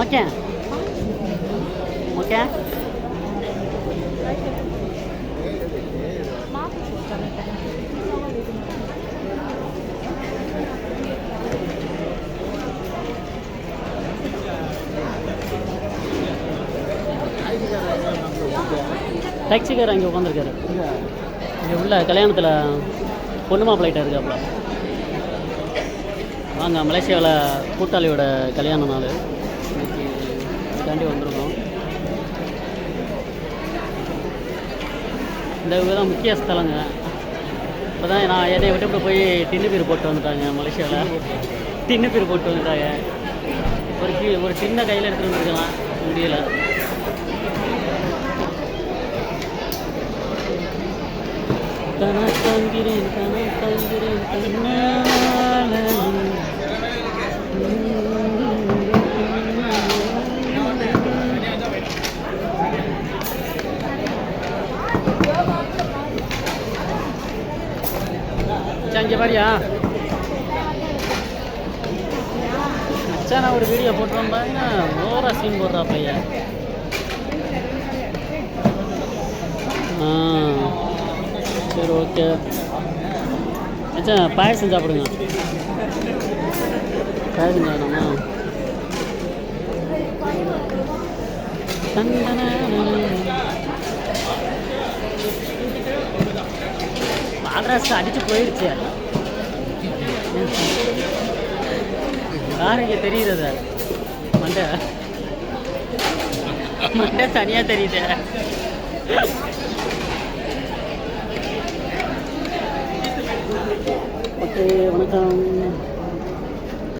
Okay okay டாக்ஸிக்கார் அங்கே உட்காந்துருக்காரு. இங்கே உள்ள கல்யாணத்தில் பொண்ணு மாப்பிள்ளைகிட்ட இருக்காப்புல. வாங்க, மலேசியாவில் கூட்டாளியோட கல்யாண நாள் இன்னைக்கு தாண்டி வந்திருக்கோம். இந்த இவங்க தான் முக்கிய ஸ்தலங்க. இப்போ தான் நான் என்னை விட்டு போய் டின்னுப்பீர் போட்டு வந்துட்டாங்க. மலேசியாவில் டின்னுப்பீர் போட்டு வந்துட்டாங்க. ஒரு டின்னை கையில் எடுத்துகிட்டு வந்துருக்கலாம், முடியலை. தங்கிறேன் இங்கே பாரியா அச்சா, நான் ஒரு வீடியோ போட்டு வந்தாங்க. ஓவரா சீன் போடுறா பையன். சரி, ஓகே. அச்சா, பாயசம் சாப்பிடுங்க. பாயசம் சாப்பிடுமா? மாட்ராஸ் அடிச்சு போயிடுச்சு. யாருக்கு தெரியுது? மண்டை மண்டை தனியாக தெரியுது. ஓகே, வணக்கம்.